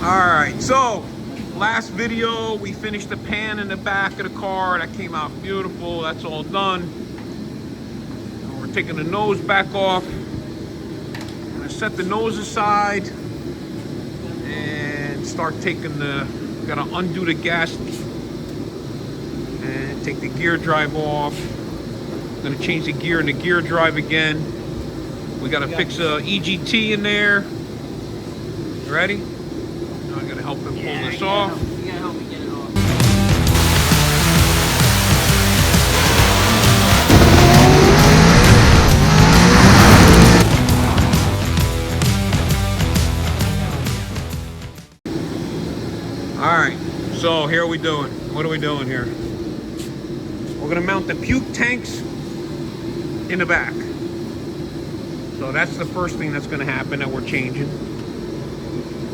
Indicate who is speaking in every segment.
Speaker 1: Alright, so last video we finished the pan in the back of the car. That came out beautiful. That's all done. Now we're taking the nose back off. I'm gonna set the nose aside and start taking the, gotta undo the gas and take the gear drive off. I'm gonna change the gear in the gear drive again. We gotta fix a EGT in there. You ready? Now I gotta help him pull this off.
Speaker 2: You gotta help me get it off.
Speaker 1: Alright, so here we doing. What are we doing here? We're gonna mount the puke tanks in the back. So that's the first thing that's gonna happen that we're changing.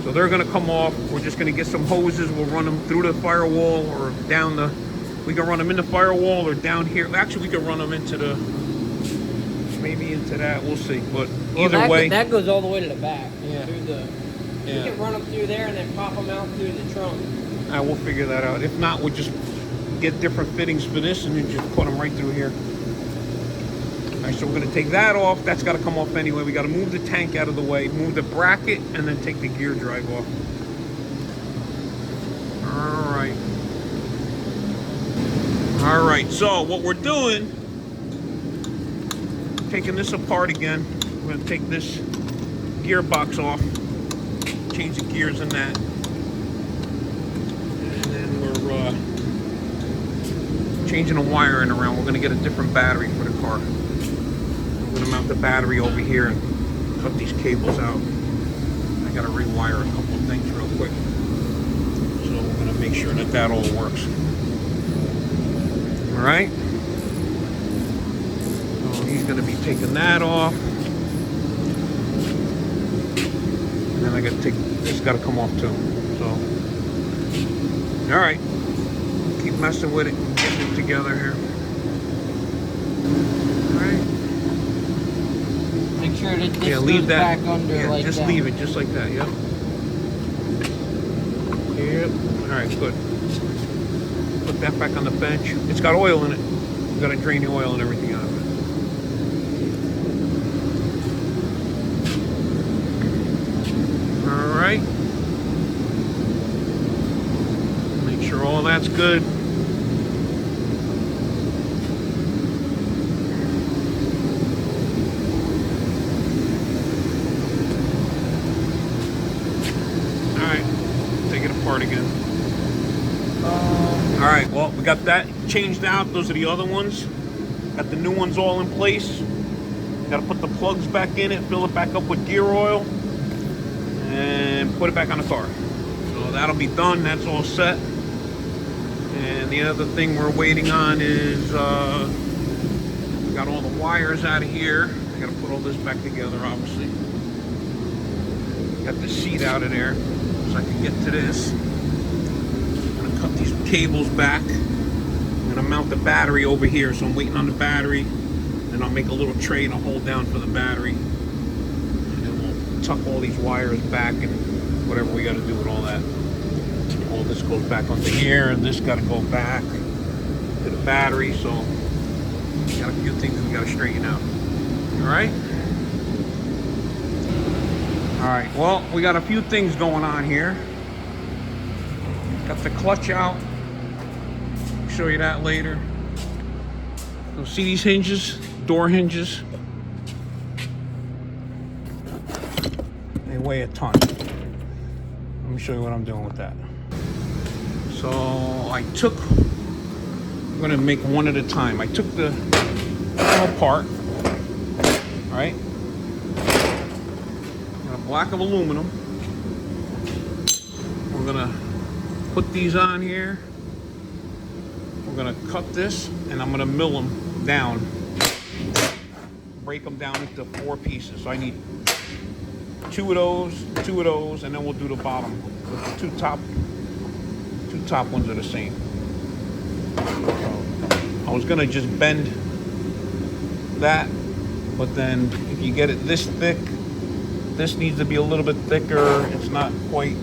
Speaker 1: So they're gonna come off. We're just gonna get some hoses. We'll run them through the firewall or down the, we can run them in the firewall or down here. Actually, we can run them into the, maybe into that, we'll see. But either way.
Speaker 2: That goes all the way to the back.
Speaker 1: Yeah.
Speaker 2: Through the, you can run them through there and then pop them out through the trunk.
Speaker 1: We'll figure that out. If not, we'll just get different fittings for this and then just put them right through here. Alright, so we're going to take that off. That's got to come off anyway. We got to move the tank out of the way, move the bracket, and then take the gear drive off. Alright. Alright, so what we're doing, taking this apart again. We're going to take this gearbox off, change the gears in that. And then we're changing the wiring around. We're going to get a different battery for the car. I'm going to mount the battery over here and cut these cables out. I got to rewire a couple of things real quick. So we're going to make sure that that all works. Alright. So he's going to be taking that off. And then I got to take, this got to come off too. So, alright. Keep messing with it, getting it together here. Alright.
Speaker 2: Make sure that this
Speaker 1: leave
Speaker 2: goes
Speaker 1: that
Speaker 2: back under like
Speaker 1: just
Speaker 2: that.
Speaker 1: leave it just like that, yep. Yep. Alright, good. Put that back on the bench. It's got oil in it. You gotta drain the oil and everything out of it. Alright. Make sure all that's good. Again. Alright, well, we got that changed out. Those are the other ones. Got the new ones all in place. Got to put the plugs back in it, fill it back up with gear oil, and put it back on the car. So that'll be done. That's all set. And the other thing we're waiting on is got all the wires out of here. I got to put all this back together, obviously. Got the seat out of there so I can get to this. Cut these cables back. I'm gonna mount the battery over here, so I'm waiting on the battery. Then I'll make a little tray to hold down for the battery. And then we'll tuck all these wires back and whatever we gotta do with all that. All this goes back onto here, and this gotta go back to the battery, so got a few things we gotta straighten out. Alright? Alright, well, we got a few things going on here. Got the clutch out. I'll show you that later. You'll see these hinges, door hinges. They weigh a ton. Let me show you what I'm doing with that. So I'm gonna make one at a time. I took the panel apart, right? Got a block of aluminum. We're gonna put these on here. We're gonna cut this and I'm gonna mill them down, break them down into 4 pieces. So I need 2 of those, and then we'll do the bottom. The two top ones are the same. I was gonna just bend that, but then if you get it this thick, this needs to be a little bit thicker. It's not quite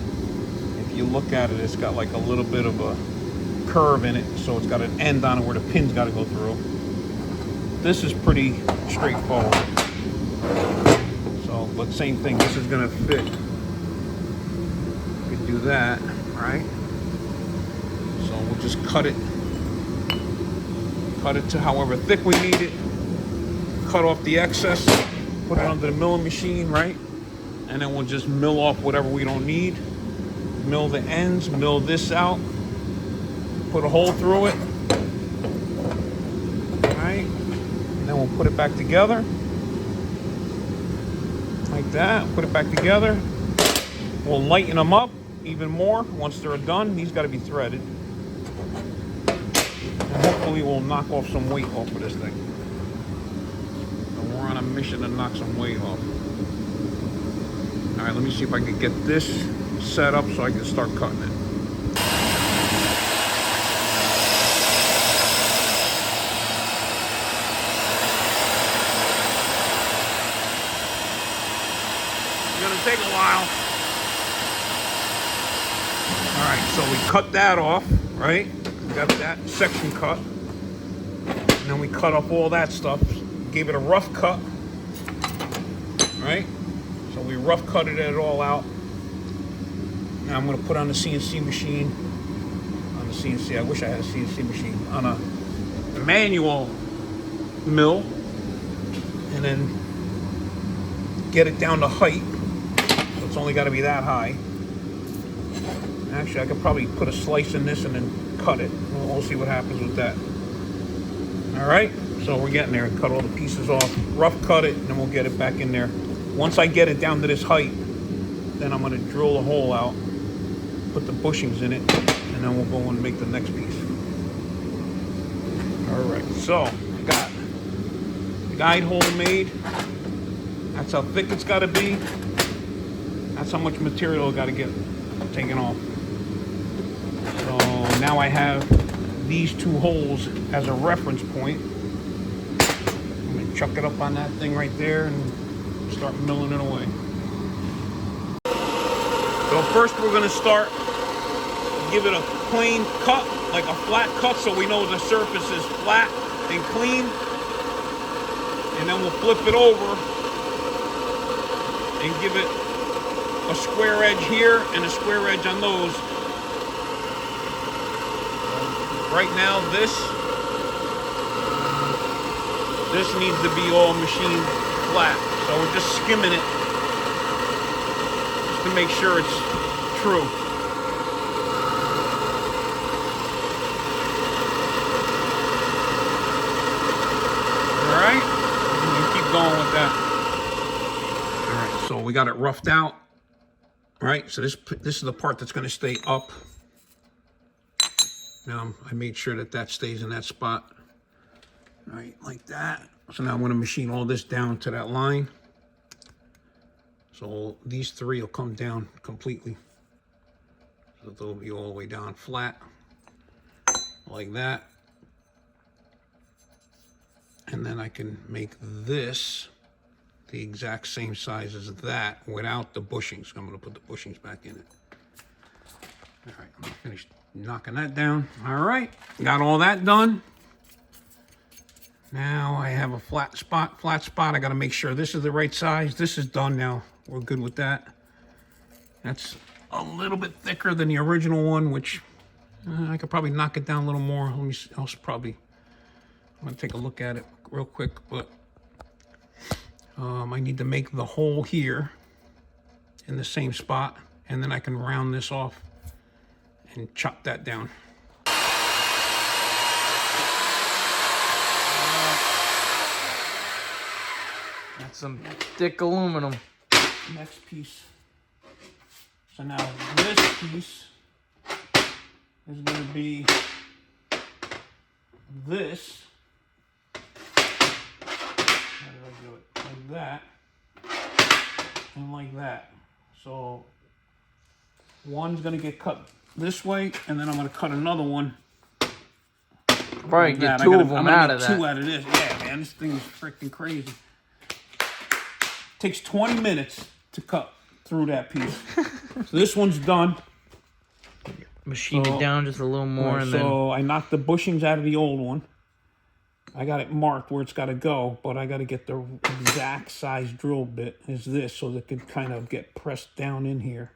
Speaker 1: you look at it, it's got like a little bit of a curve in it, so it's got an end on it where the pin's got to go through. This is pretty straightforward. So, but same thing, this is gonna fit. You can do that, right? So we'll just cut it to however thick we need it. Cut off the excess, put it under the milling machine, right? And then we'll just mill off whatever we don't need. Mill the ends, mill this out, put a hole through it, right? And then we'll put it back together, like that, put it back together. We'll lighten them up even more once they're done. These gotta be threaded. And hopefully we'll knock off some weight off of this thing. So we're on a mission to knock some weight off. All right, let me see if I can get this set up so I can start cutting it. It's gonna take a while. All right, so we cut that off, right? We got that section cut. And then we cut off all that stuff. Gave it a rough cut, right? So we rough cutted it all out. Now I'm gonna put on the CNC machine. On the CNC, I wish I had a CNC machine. On a manual mill. And then get it down to height. So it's only gotta be that high. Actually, I could probably put a slice in this and then cut it. We'll see what happens with that. All right, so we're getting there. Cut all the pieces off, rough cut it, and then we'll get it back in there. Once I get it down to this height, then I'm gonna drill a hole out, put the bushings in it, and then we'll go and make the next piece. All right, so I got the guide hole made. That's how thick it's gotta be. That's how much material I gotta get taken off. So now I have these two holes as a reference point. I'm gonna chuck it up on that thing right there and start milling it away. So first we're gonna start, give it a plain cut, like a flat cut, so we know the surface is flat and clean. And then we'll flip it over and give it a square edge here and a square edge on those. Right now this needs to be all machined flat. So we're just skimming it just to make sure it's true. All right, you keep going with that. All right, so we got it roughed out. All right, so this is the part that's going to stay up. Now I made sure that stays in that spot. All right, like that. So now I'm going to machine all this down to that line. So these three will come down completely. So they'll be all the way down flat, like that. And then I can make this the exact same size as that without the bushings. I'm going to put the bushings back in it. All right, I'm finished knocking that down. All right, got all that done. Now I have a flat spot. I got to make sure this is the right size. This is done now. We're good with that. That's a little bit thicker than the original one, which I could probably knock it down a little more. Let me see. I'm going to take a look at it real quick, but I need to make the hole here in the same spot, and then I can round this off and chop that down.
Speaker 2: That's some thick aluminum.
Speaker 1: Next piece. So now this piece is going to be this. How did I do it? Like that. And like that. So one's going to get cut this way, and then I'm going to cut another one.
Speaker 2: Probably
Speaker 1: like
Speaker 2: get
Speaker 1: that.
Speaker 2: two of them out of that.
Speaker 1: Two out of this. Yeah, man, this thing is freaking crazy. Takes 20 minutes to cut through that piece. So this one's done.
Speaker 3: machine it down just a little more,
Speaker 1: right,
Speaker 3: and
Speaker 1: so I knocked the bushings out of the old one. I got it marked where it's got to go, but I got to get the exact size drill bit is this, so that it can kind of get pressed down in here.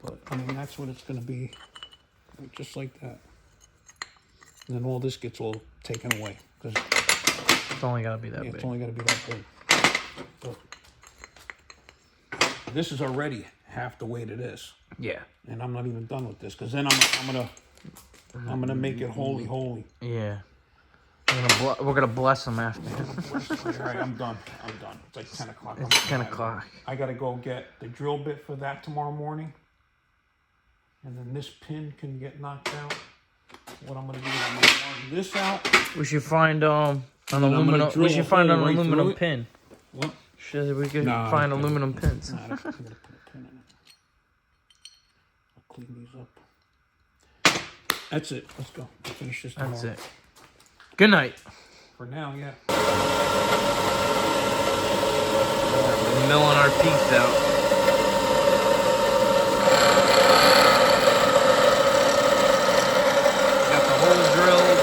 Speaker 1: But I mean, that's what it's going to be, just like that. And then all this gets all taken away because
Speaker 3: it's only got to be that big.
Speaker 1: It's only got to be that big. So, this is already half the weight of this.
Speaker 3: Yeah.
Speaker 1: And I'm not even done with this because then I'm gonna make it holy.
Speaker 3: Yeah. We're gonna bless them after.
Speaker 1: All right, I'm done. It's like 10 o'clock.
Speaker 3: It's 10 o'clock.
Speaker 1: I gotta go get the drill bit for that tomorrow morning. And then this pin can get knocked out. What I'm gonna do is I'm gonna mark this out.
Speaker 3: We should find an aluminum. We should find an aluminum pin.
Speaker 1: What?
Speaker 3: We could find aluminum pins.
Speaker 1: I'm gonna put a pin in it. I'll clean these up. That's it. Let's go. We'll finish this tomorrow.
Speaker 3: That's it. Good night.
Speaker 1: For now, yeah.
Speaker 3: We're milling our piece out. Got the hole drilled.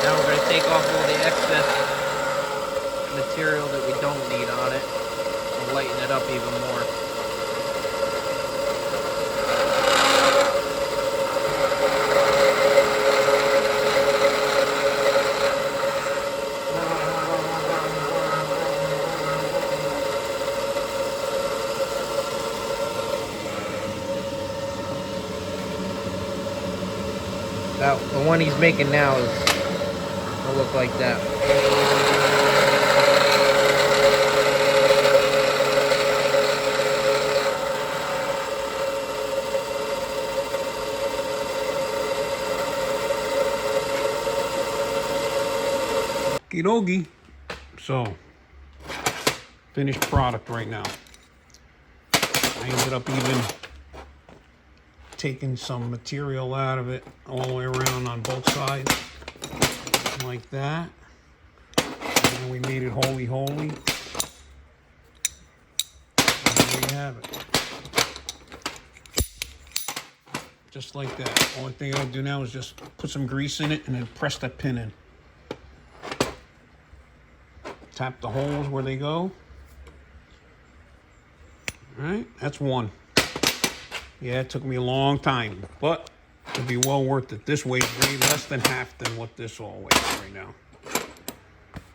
Speaker 3: Now we're going to take off all the excess material that we don't need on it and lighten it up even more. The one he's making now will look like that.
Speaker 1: Okie. So, finished product right now. I ended up even taking some material out of it all the way around on both sides, like that. And then we made it holy. And there you have it. Just like that. Only thing I'll do now is just put some grease in it and then press that pin in. Tap the holes where they go. All right, that's one. Yeah, it took me a long time, but it'll be well worth it. This weighs way less than half than what this all weighs right now.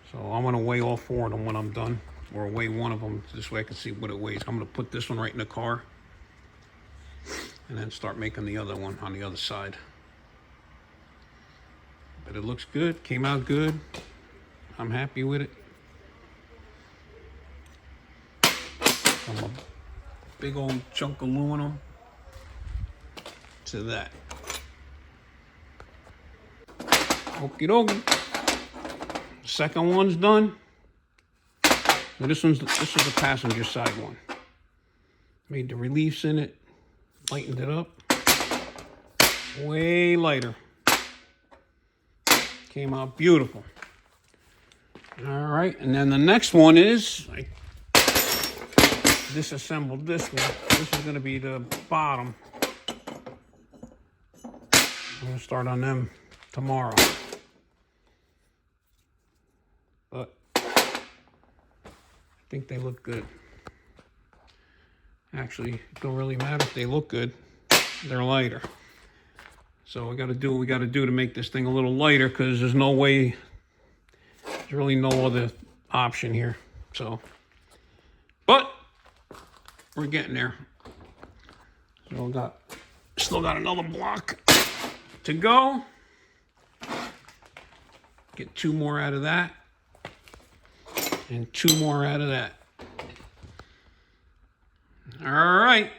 Speaker 1: So I'm gonna weigh all four of them when I'm done, or weigh one of them this way I can see what it weighs. I'm gonna put this one right in the car and then start making the other one on the other side. But it looks good, came out good. I'm happy with it. From a big old chunk of aluminum to that. Okie dokie. Second one's done. So this is the passenger side one. Made the reliefs in it, lightened it up. Way lighter. Came out beautiful. All right, and then the next one is I disassembled this one. This is going to be the bottom. I'm going to start on them tomorrow. But I think they look good. Actually, it don't really matter if they look good. They're lighter. So we got to do what we got to do to make this thing a little lighter, because there's no way, there's really no other option here. So, but we're getting there. So still got another block to go. Get two more out of that. And two more out of that. All right.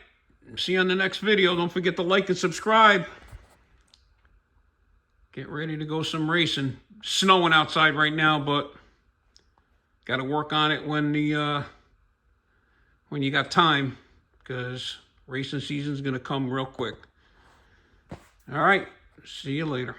Speaker 1: See you on the next video. Don't forget to like and subscribe. Get ready to go some racing. Snowing outside right now, but got to work on it when you got time, because racing season's going to come real quick. All right. See you later.